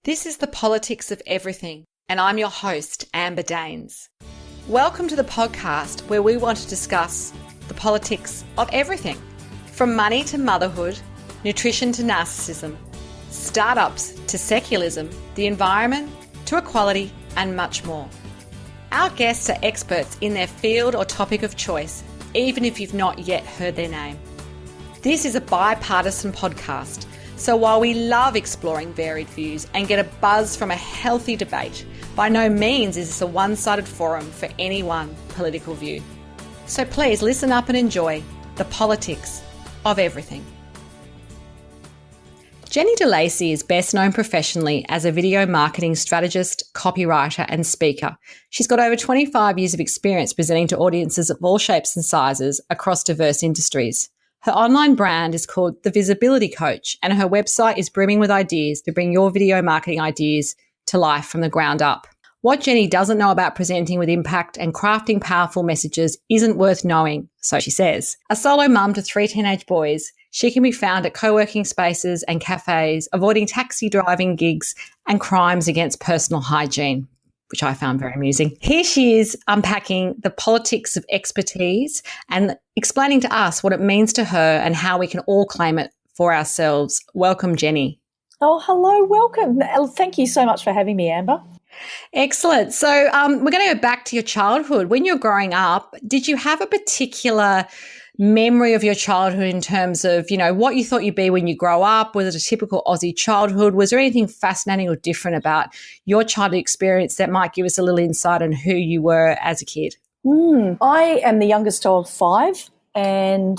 This is the politics of everything, and I'm your host, Amber Daines. Welcome to the podcast where we want to discuss the politics of everything, from money to motherhood, nutrition to narcissism, startups to secularism, the environment to equality, and much more. Our guests are experts in their field or topic of choice, even if you've not yet heard their name. This is a bipartisan podcast, so while we love exploring varied views and get a buzz from a healthy debate, by no means is this a one-sided forum for any one political view. So please listen up and enjoy the politics of everything. Jenny Lacy is best known professionally as a video marketing strategist, copywriter and speaker. She's got over 25 years of experience presenting to audiences of all shapes and sizes across diverse industries. Her online brand is called The Visibility Coach, and her website is brimming with ideas to bring your video marketing ideas to life from the ground up. What Jenny doesn't know about presenting with impact and crafting powerful messages isn't worth knowing, so she says. A solo mum to 3 teenage boys, she can be found at co-working spaces and cafes, avoiding taxi driving gigs and crimes against personal hygiene, which I found very amusing. Here she is unpacking the politics of expertise and explaining to us what it means to her and how we can all claim it for ourselves. Welcome, Jenny. Oh, hello. Welcome. Thank you so much for having me, Amber. Excellent. So we're going to go back to your childhood. When you were growing up, did you have a particular memory of your childhood in terms of, what you thought you'd be when you grow up? Was it a typical Aussie childhood? Was there anything fascinating or different about your childhood experience that might give us a little insight on who you were as a kid? I am the youngest of 5, and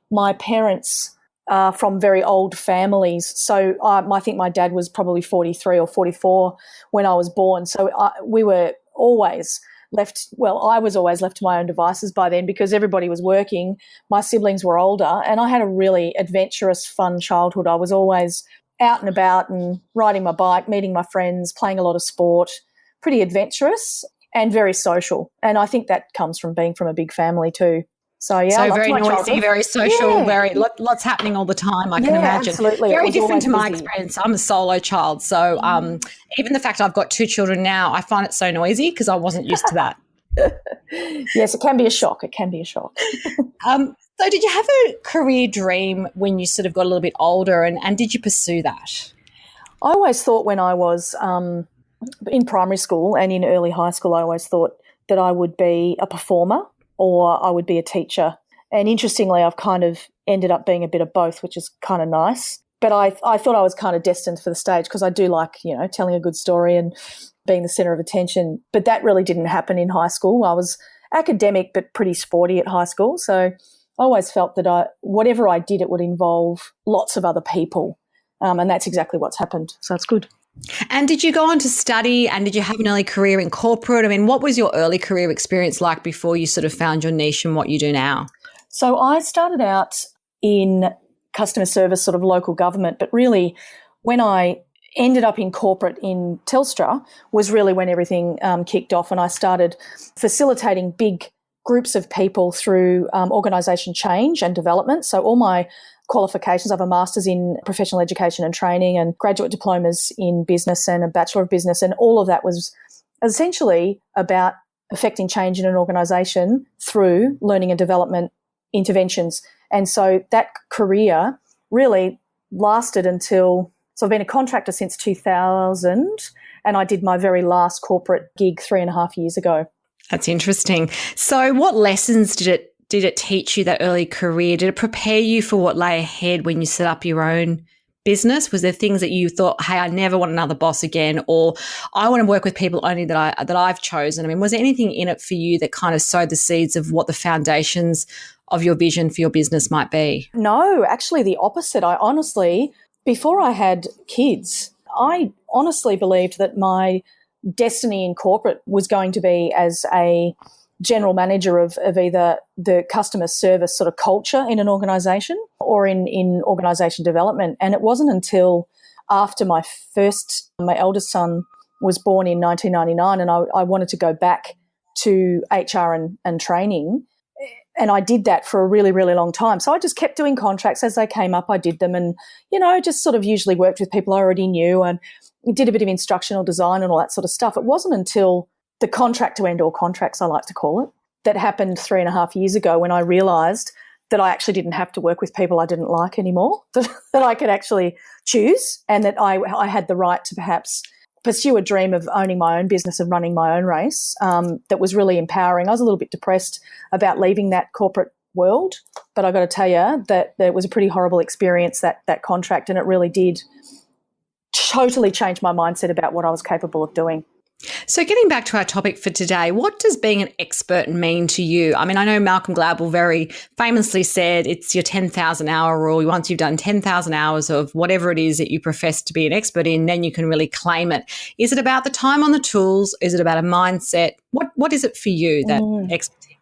my parents are from very old families. So I think my dad was probably 43 or 44 when I was born. So we were always I was always left to my own devices by then because everybody was working. My siblings were older, and I had a really adventurous, fun childhood. I was always out and about and riding my bike, meeting my friends, playing a lot of sport, pretty adventurous and very social. And I think that comes from being from a big family too. So, yeah. So very noisy, very social, very lots happening all the time, I can imagine. Absolutely. Very different to my experience. I'm a solo child. So even the fact I've got 2 children now, I find it so noisy because I wasn't used to that. Yes, it can be a shock. So did you have a career dream when you sort of got a little bit older, and did you pursue that? I always thought when I was in primary school and in early high school, I always thought that I would be a performer or I would be a teacher. And interestingly, I've kind of ended up being a bit of both, which is kind of nice. But I thought I was kind of destined for the stage because I do like, telling a good story and being the centre of attention. But that really didn't happen in high school. I was academic but pretty sporty at high school. So I always felt that whatever I did, it would involve lots of other people. And that's exactly what's happened. So it's good. And did you go on to study, and did you have an early career in corporate? I mean, what was your early career experience like before you sort of found your niche and what you do now? So I started out in customer service, sort of local government, but really when I ended up in corporate in Telstra was really when everything kicked off, and I started facilitating big groups of people through organisation change and development. So all my qualifications, I have a master's in professional education and training and graduate diplomas in business and a Bachelor of Business, and all of that was essentially about affecting change in an organisation through learning and development interventions. And so that career really lasted until, so I've been a contractor since 2000, and I did my very last corporate gig 3.5 years ago. That's interesting. So what lessons did it teach you, that early career? Did it prepare you for what lay ahead when you set up your own business? Was there things that you thought, hey, I never want another boss again, or I want to work with people only that I've chosen? I mean, was there anything in it for you that kind of sowed the seeds of what the foundations of your vision for your business might be? No, actually the opposite. Before I had kids, I honestly believed that my destiny in corporate was going to be as a general manager of either the customer service sort of culture in an organisation or in organisation development. And it wasn't until after my eldest son was born in 1999 and I wanted to go back to HR and training. And I did that for a really, really long time. So I just kept doing contracts as they came up. I did them and, just sort of usually worked with people I already knew. And did a bit of instructional design and all that sort of stuff. It wasn't until the contract to end all contracts, I like to call it, that happened 3.5 years ago when I realised that I actually didn't have to work with people I didn't like anymore, that I could actually choose, and that I had the right to perhaps pursue a dream of owning my own business and running my own race. That was really empowering. I was a little bit depressed about leaving that corporate world, but I've got to tell you that it was a pretty horrible experience, that contract, and it really did totally change my mindset about what I was capable of doing. So getting back to our topic for today, what does being an expert mean to you? I mean, I know Malcolm Gladwell very famously said it's your 10,000 hour rule. Once you've done 10,000 hours of whatever it is that you profess to be an expert in, then you can really claim it. Is it about the time on the tools? Is it about a mindset? What is it for you, that expertise?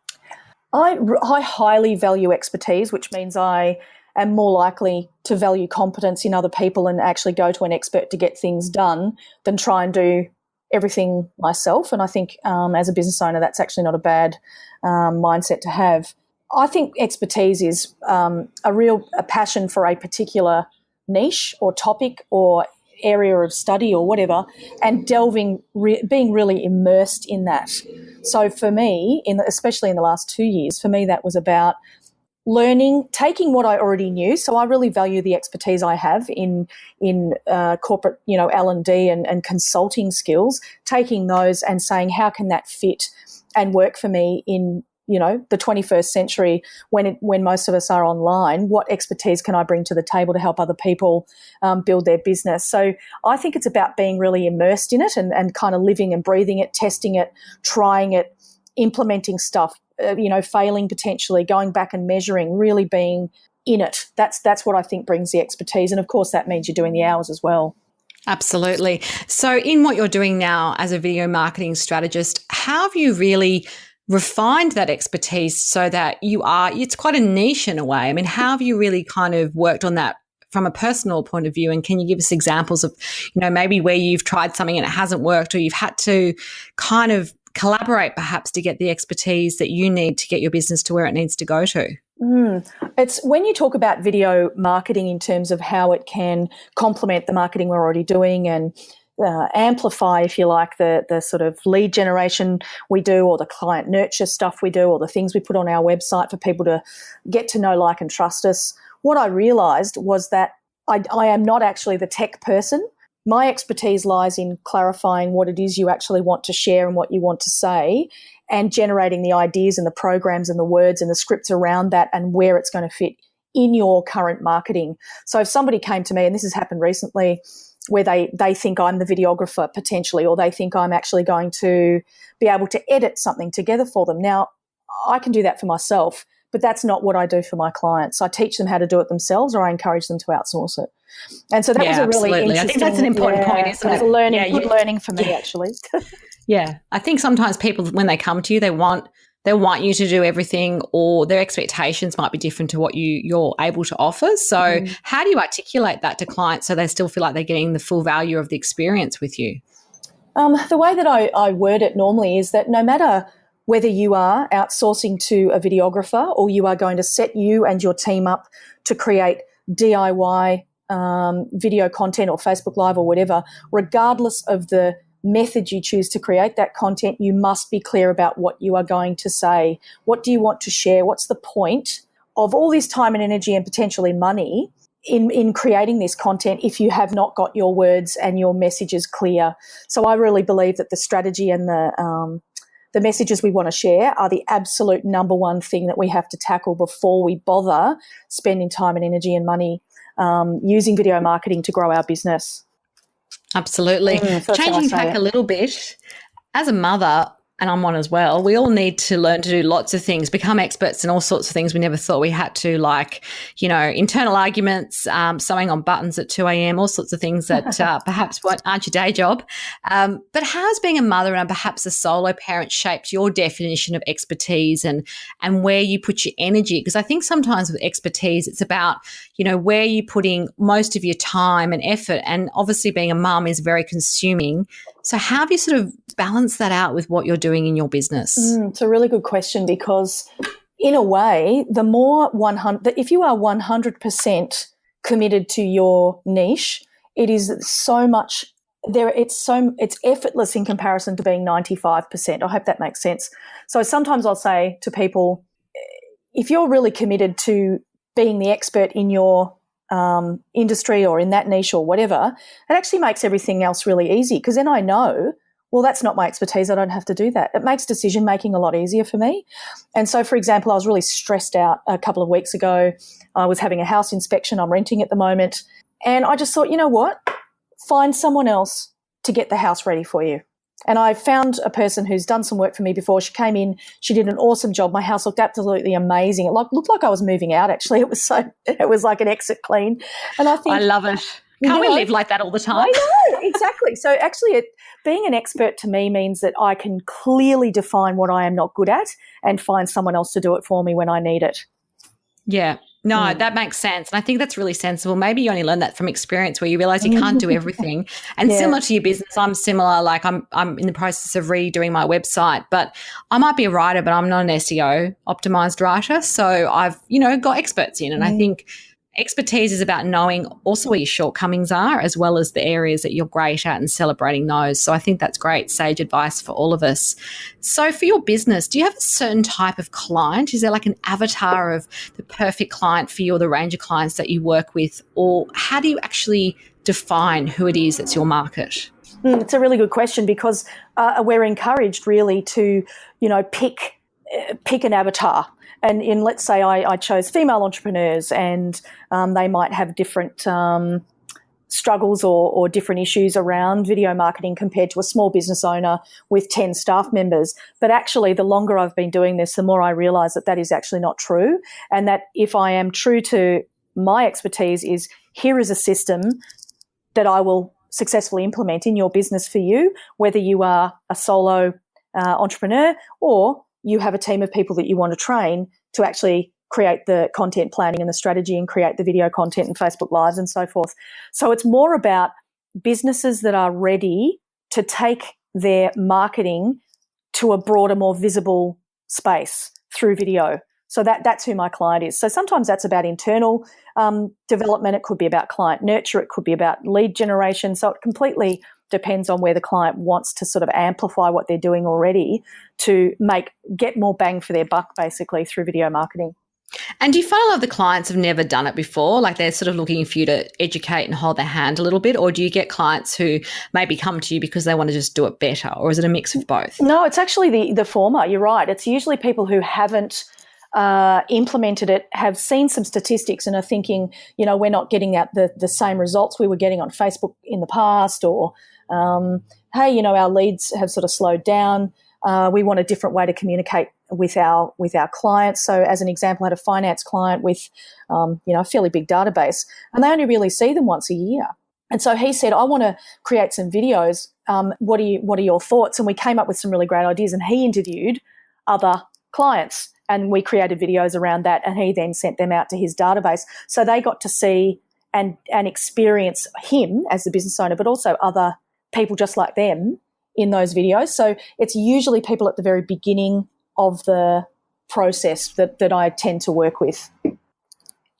I highly value expertise, which means I am more likely to value competence in other people and actually go to an expert to get things done than try and do everything myself. And I think as a business owner, that's actually not a bad mindset to have. I think expertise is a passion for a particular niche or topic or area of study or whatever, and being really immersed in that. So for me, especially in the last 2 years, for me that was about learning, taking what I already knew. So I really value the expertise I have in corporate, L&D and consulting skills, taking those and saying, how can that fit and work for me in, the 21st century when most of us are online? What expertise can I bring to the table to help other people build their business? So I think it's about being really immersed in it and kind of living and breathing it, testing it, trying it, implementing stuff, failing potentially, going back and measuring, really being in it. That's what I think brings the expertise. And of course that means you're doing the hours as well. Absolutely. So in what you're doing now as a video marketing strategist, how have you really refined that expertise so that it's quite a niche in a way? I mean, how have you really kind of worked on that from a personal point of view? And can you give us examples of, maybe where you've tried something and it hasn't worked, or you've had to kind of collaborate perhaps to get the expertise that you need to get your business to where it needs to go to? It's when you talk about video marketing in terms of how it can complement the marketing we're already doing and amplify, if you like, the sort of lead generation we do, or the client nurture stuff we do, or the things we put on our website for people to get to know, like, and trust us. What I realised was that I am not actually the tech person. My expertise lies in clarifying what it is you actually want to share and what you want to say, and generating the ideas and the programs and the words and the scripts around that and where it's going to fit in your current marketing. So if somebody came to me, and this has happened recently, where they think I'm the videographer potentially, or they think I'm actually going to be able to edit something together for them. Now, I can do that for myself, but that's not what I do for my clients. I teach them how to do it themselves, or I encourage them to outsource it. And so that was a really interesting... I think that's an important point, isn't it? It was good learning for me, actually. Yeah. I think sometimes people, when they come to you, they want you to do everything, or their expectations might be different to what you're able to offer. So how do you articulate that to clients so they still feel like they're getting the full value of the experience with you? The way that I word it normally is that no matter whether you are outsourcing to a videographer or you are going to set you and your team up to create DIY video content or Facebook Live or whatever, regardless of the method you choose to create that content, you must be clear about what you are going to say. What do you want to share? What's the point of all this time and energy and potentially money in creating this content if you have not got your words and your messages clear? So I really believe that the strategy and the messages we want to share are the absolute number one thing that we have to tackle before we bother spending time and energy and money using video marketing to grow our business. Absolutely. Changing tack a little bit, as a mother, and I'm one as well, we all need to learn to do lots of things, become experts in all sorts of things we never thought we had to, like, internal arguments, sewing on buttons at 2 a.m, all sorts of things that perhaps aren't your day job. But how has being a mother and perhaps a solo parent shaped your definition of expertise and where you put your energy? Because I think sometimes with expertise, it's about, where you're putting most of your time and effort. And obviously being a mum is very consuming. So how have you sort of balanced that out with what you're doing in your business? It's a really good question, because in a way, the more if you are 100% committed to your niche, it is so much it's effortless in comparison to being 95%. I hope that makes sense. So sometimes I'll say to people, if you're really committed to being the expert in your industry or in that niche or whatever, it actually makes everything else really easy, because then I know, well, that's not my expertise. I don't have to do that. It makes decision making a lot easier for me. And so, for example, I was really stressed out a couple of weeks ago. I was having a house inspection. I'm renting at the moment. And I just thought, you know what? Find someone else to get the house ready for you. And I found a person who's done some work for me before. She came in, she did an awesome job. My house looked absolutely amazing. It looked like I was moving out, actually. It was like an exit clean. And I think, I love it. Can't we live like that all the time? I know, exactly. So actually being an expert to me means that I can clearly define what I am not good at and find someone else to do it for me when I need it. Yeah. No, that makes sense. And I think that's really sensible. Maybe you only learn that from experience, where you realize you can't do everything. And similar to your business, I'm similar. Like I'm in the process of redoing my website, but I might be a writer, but I'm not an SEO optimized writer. So I've, got experts in. And I think expertise is about knowing also where your shortcomings are, as well as the areas that you're great at and celebrating those. So I think that's great sage advice for all of us. So for your business, do you have a certain type of client? Is there like an avatar of the perfect client for you, or the range of clients that you work with? Or how do you actually define who it is that's your market? It's a really good question, because we're encouraged really to, pick an avatar. And let's say I chose female entrepreneurs, and they might have different struggles or different issues around video marketing compared to a small business owner with 10 staff members. But actually, the longer I've been doing this, the more I realise that is actually not true. And that if I am true to my expertise, is here is a system that I will successfully implement in your business for you, whether you are a solo entrepreneur or you have a team of people that you want to train to actually create the content planning and the strategy and create the video content and Facebook Lives and so forth. So it's more about businesses that are ready to take their marketing to a broader, more visible space through video. So that's who my client is. So sometimes that's about internal development. It could be about client nurture. It could be about lead generation. So it completely depends on where the client wants to sort of amplify what they're doing already to get more bang for their buck, basically, through video marketing. And do you find a lot of the clients have never done it before? Like they're sort of looking for you to educate and hold their hand a little bit? Or do you get clients who maybe come to you because they want to just do it better? Or is it a mix of both? No, it's actually the former. You're right. It's usually people who haven't implemented it, have seen some statistics and are thinking, we're not getting out the same results we were getting on Facebook in the past, or hey, our leads have sort of slowed down. We want a different way to communicate with our clients. So as an example, I had a finance client with, a fairly big database, and they only really see them once a year. And so he said, I want to create some videos. What are your thoughts? And we came up with some really great ideas, and he interviewed other clients and we created videos around that, and he then sent them out to his database. So they got to see and experience him as the business owner, but also other people just like them in those videos. So it's usually people at the very beginning of the process that I tend to work with.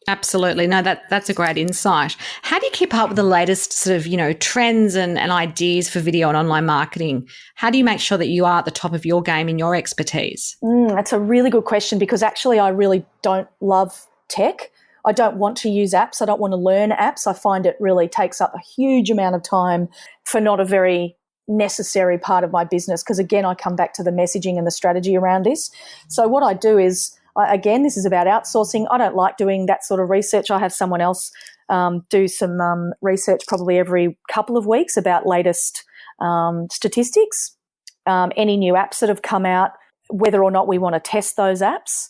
Absolutely. No, that's a great insight. How do you keep up with the latest sort of, trends and ideas for video and online marketing? How do you make sure that you are at the top of your game in your expertise? That's a really good question, because actually I really don't love tech. I don't want to use apps. I don't want to learn apps. I find it really takes up a huge amount of time for not a very necessary part of my business, because, again, I come back to the messaging and the strategy around this. So what I do is, again, this is about outsourcing. I don't like doing that sort of research. I have someone else do some research probably every couple of weeks about latest statistics, any new apps that have come out, whether or not we want to test those apps.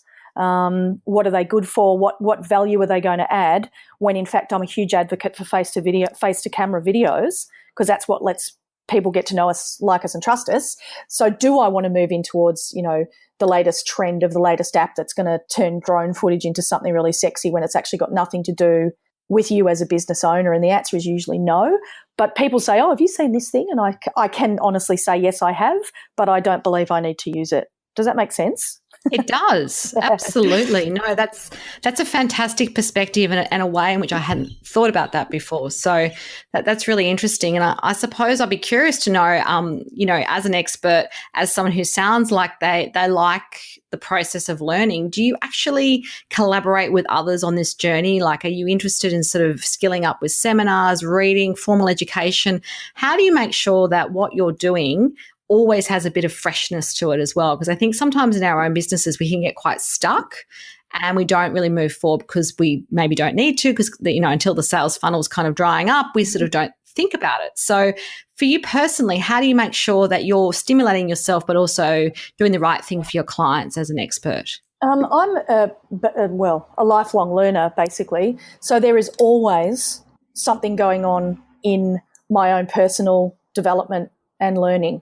What are they good for? What value are they going to add? When in fact I'm a huge advocate for face to camera videos, because that's what lets people get to know us, like us, and trust us. So do I want to move in towards, the latest trend of the latest app that's going to turn drone footage into something really sexy when it's actually got nothing to do with you as a business owner? And the answer is usually no. But people say, oh, have you seen this thing? And I can honestly say, yes, I have, but I don't believe I need to use it. Does that make sense? It does. Absolutely. No, that's a fantastic perspective and a way in which I hadn't thought about that before. So that's really interesting. And I suppose I'd be curious to know, as an expert, as someone who sounds like they like the process of learning, do you actually collaborate with others on this journey? Like, are you interested in sort of skilling up with seminars, reading, formal education? How do you make sure that what you're doing always has a bit of freshness to it as well? Because I think sometimes in our own businesses we can get quite stuck and we don't really move forward because we maybe don't need to, because until the sales funnel's kind of drying up, we sort of don't think about it. So for you personally, how do you make sure that you're stimulating yourself but also doing the right thing for your clients as an expert? I'm a lifelong learner, basically. So there is always something going on in my own personal development and learning.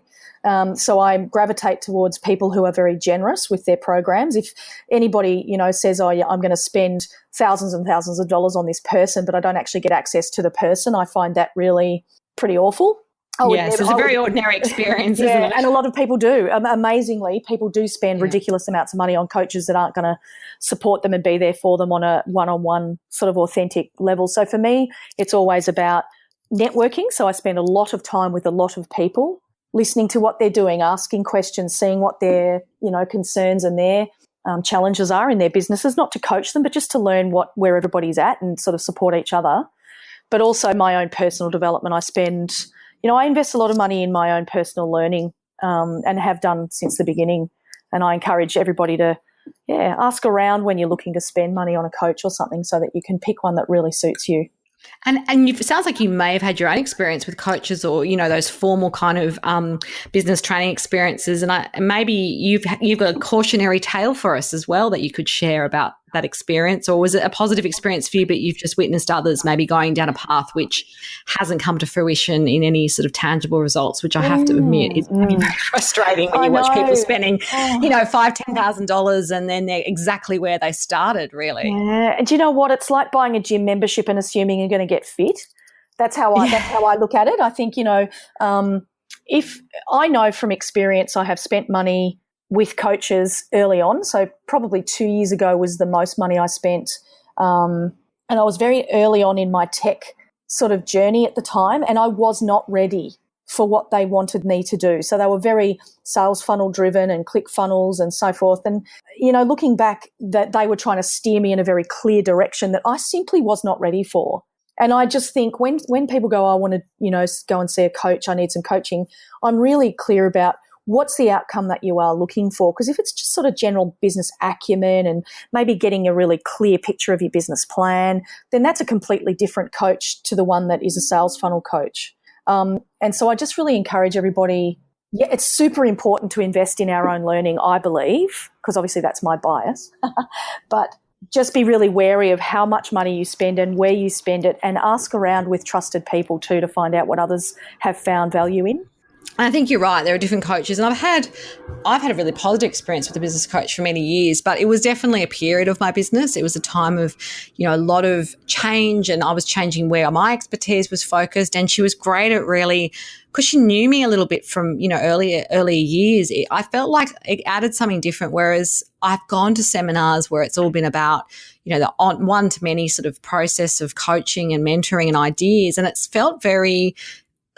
So I gravitate towards people who are very generous with their programs. If anybody, says, oh, yeah, I'm going to spend thousands and thousands of dollars on this person, but I don't actually get access to the person, I find that really pretty awful. Yes, it's a very ordinary experience, isn't it? And a lot of people do. Amazingly, people do spend ridiculous amounts of money on coaches that aren't going to support them and be there for them on a one-on-one sort of authentic level. So for me, it's always about networking. So I spend a lot of time with a lot of people, listening to what they're doing, asking questions, seeing what their, concerns and their challenges are in their businesses, not to coach them, but just to learn where everybody's at and sort of support each other. But also my own personal development. I invest a lot of money in my own personal learning and have done since the beginning. And I encourage everybody to, ask around when you're looking to spend money on a coach or something so that you can pick one that really suits you. And it sounds like you may have had your own experience with coaches or, those formal kind of business training experiences. And maybe you've got a cautionary tale for us as well that you could share about that experience. Or was it a positive experience for you, but you've just witnessed others maybe going down a path which hasn't come to fruition in any sort of tangible results, which I have to admit is very frustrating when you watch people spending, $5,000-$10,000 and then they're exactly where they started, really. Yeah. And do you know what? It's like buying a gym membership and assuming you're going to get fit. That's how I look at it. I think, if I know from experience, I have spent money with coaches early on. So probably 2 years ago was the most money I spent. And I was very early on in my tech sort of journey at the time, and I was not ready for what they wanted me to do. So they were very sales funnel driven and click funnels and so forth. And, looking back, that they were trying to steer me in a very clear direction that I simply was not ready for. And I just think when people go, I want to, go and see a coach, I need some coaching, I'm really clear about what's the outcome that you are looking for. Because if it's just sort of general business acumen and maybe getting a really clear picture of your business plan, then that's a completely different coach to the one that is a sales funnel coach. And so I just really encourage everybody, it's super important to invest in our own learning, I believe, because obviously that's my bias, but just be really wary of how much money you spend and where you spend it, and ask around with trusted people too to find out what others have found value in. I think you're right. There are different coaches, and I've had a really positive experience with a business coach for many years, but it was definitely a period of my business. It was a time of, a lot of change, and I was changing where my expertise was focused, and she was great at really, because she knew me a little bit from, earlier years. I felt like it added something different, whereas I've gone to seminars where it's all been about, the one-to-many sort of process of coaching and mentoring and ideas, and it's felt very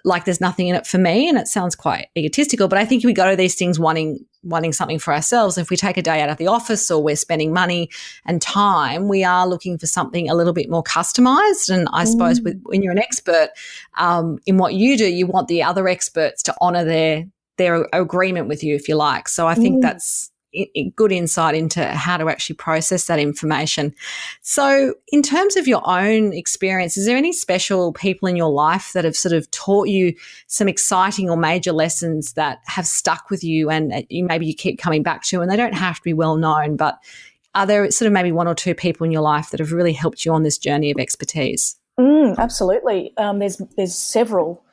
like there's nothing in it for me, and it sounds quite egotistical, but I think we go to these things wanting something for ourselves. If we take a day out of the office or we're spending money and time, we are looking for something a little bit more customized. And I suppose when you're an expert in what you do, you want the other experts to honor their agreement with you, if you like. So I think that's good insight into how to actually process that information. So in terms of your own experience, is there any special people in your life that have sort of taught you some exciting or major lessons that have stuck with you and maybe you keep coming back to, and they don't have to be well known, but are there sort of maybe one or two people in your life that have really helped you on this journey of expertise? Absolutely. There's several.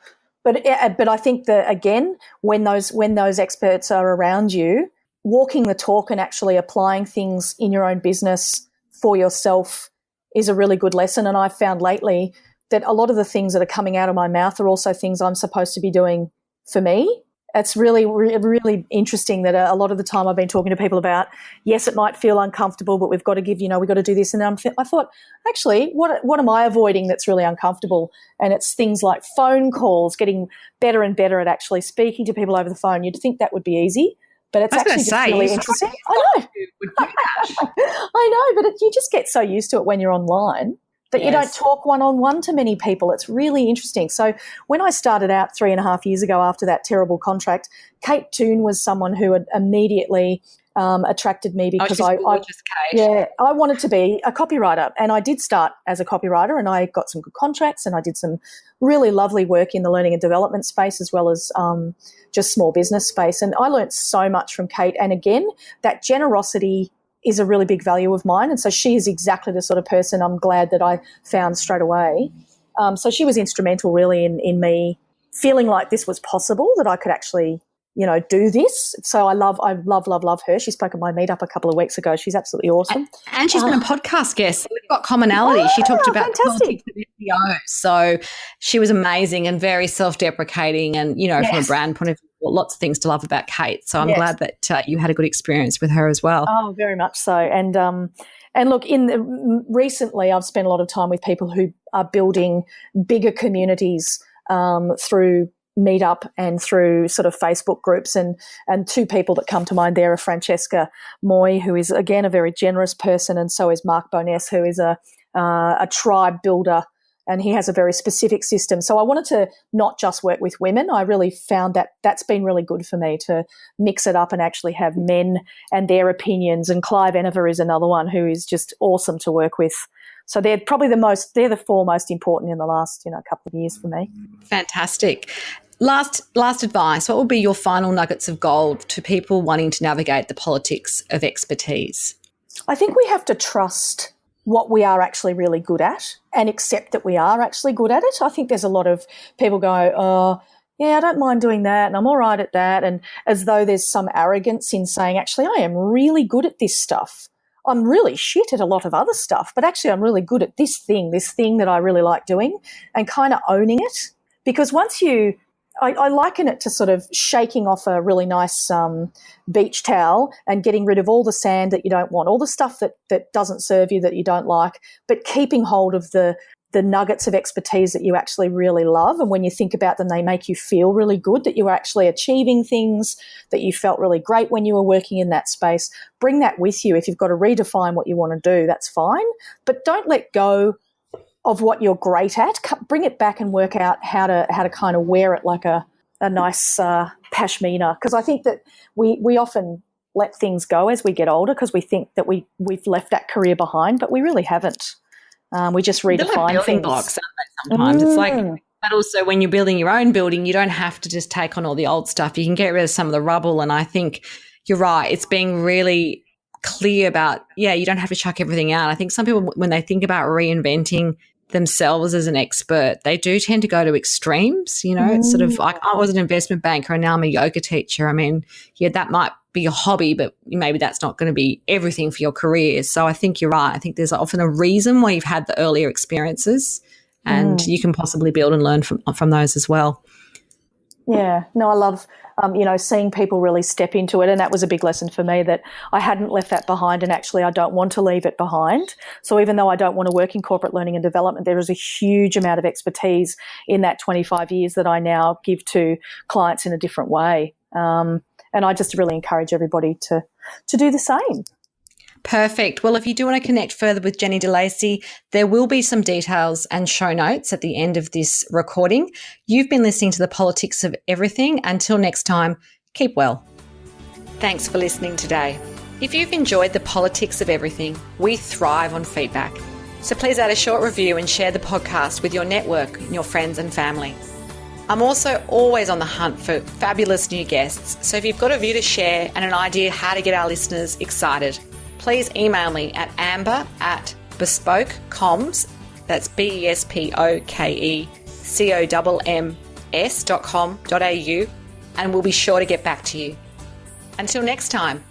But I think that, again, when those experts are around you, walking the talk and actually applying things in your own business for yourself is a really good lesson. And I've found lately that a lot of the things that are coming out of my mouth are also things I'm supposed to be doing for me. It's really, really interesting that a lot of the time I've been talking to people about, yes, it might feel uncomfortable, but we've got to we've got to do this. And I thought, actually, what am I avoiding that's really uncomfortable? And it's things like phone calls, getting better and better at actually speaking to people over the phone. You'd think that would be easy, but it's actually just really interesting. I know. I know, but you just get so used to it when you're online. But you don't talk one-on-one to many people. It's really interesting. So when I started out 3.5 years ago after that terrible contract, Kate Toon was someone who had immediately attracted me because I wanted to be a copywriter. And I did start as a copywriter, and I got some good contracts, and I did some really lovely work in the learning and development space as well as just small business space. And I learned so much from Kate. And again, that generosity is a really big value of mine. And so she is exactly the sort of person I'm glad that I found straight away. So she was instrumental really in me feeling like this was possible, that I could actually, do this. So I love her. She spoke at my meetup a couple of weeks ago. She's absolutely awesome. And she's been a podcast guest. We've got commonality. She talked about politics of SEO. So she was amazing and very self-deprecating and, from a brand point of view, lots of things to love about Kate. So I'm glad that you had a good experience with her as well. Oh, very much so. And look, recently I've spent a lot of time with people who are building bigger communities through Meetup and through sort of Facebook groups, and two people that come to mind there are Francesca Moy, who is again a very generous person, and so is Mark Boness, who is a tribe builder, and he has a very specific system. So I wanted to not just work with women. I really found that that's been really good for me to mix it up and actually have men and their opinions. And Clive Enever is another one who is just awesome to work with. So they're probably the four most important in the last couple of years for me. Fantastic. Last advice, what would be your final nuggets of gold to people wanting to navigate the politics of expertise? I think we have to trust what we are actually really good at and accept that we are actually good at it. I think there's a lot of people go, oh, yeah, I don't mind doing that and I'm all right at that, and as though there's some arrogance in saying, actually, I am really good at this stuff. I'm really shit at a lot of other stuff, but actually I'm really good at this thing that I really like doing, and kind of owning it. Because once I liken it to sort of shaking off a really nice beach towel and getting rid of all the sand that you don't want, all the stuff that doesn't serve you, that you don't like, but keeping hold of the nuggets of expertise that you actually really love. And when you think about them, they make you feel really good, that you are actually achieving things, that you felt really great when you were working in that space. Bring that with you. If you've got to redefine what you want to do, that's fine. But don't let go of what you're great at. Bring it back and work out how to kind of wear it like a nice pashmina. Because I think that we often let things go as we get older because we think that we've left that career behind, but we really haven't. We just redefine like things. Blocks, aren't they, sometimes. It's like, but also when you're building your own building, you don't have to just take on all the old stuff. You can get rid of some of the rubble. And I think you're right. It's being really clear about, you don't have to chuck everything out. I think some people, when they think about reinventing themselves as an expert, they do tend to go to extremes. It's sort of like, I was an investment banker and now I'm a yoga teacher. I mean, that might be your hobby, but maybe that's not going to be everything for your career. So I think you're right. I think there's often a reason why you've had the earlier experiences, and you can possibly build and learn from those as well. Yeah, no, I love, seeing people really step into it. And that was a big lesson for me, that I hadn't left that behind, and actually I don't want to leave it behind. So even though I don't want to work in corporate learning and development, there is a huge amount of expertise in that 25 years that I now give to clients in a different way. And I just really encourage everybody to do the same. Perfect. Well, if you do want to connect further with Jenny de Lacy, there will be some details and show notes at the end of this recording. You've been listening to The Politics of Everything. Until next time, keep well. Thanks for listening today. If you've enjoyed The Politics of Everything, we thrive on feedback. So please add a short review and share the podcast with your network and your friends and family. I'm also always on the hunt for fabulous new guests. So if you've got a view to share and an idea how to get our listeners excited, please email me at amber@bespokecomms, that's BESPOKECOMMS.com.au, and we'll be sure to get back to you. Until next time.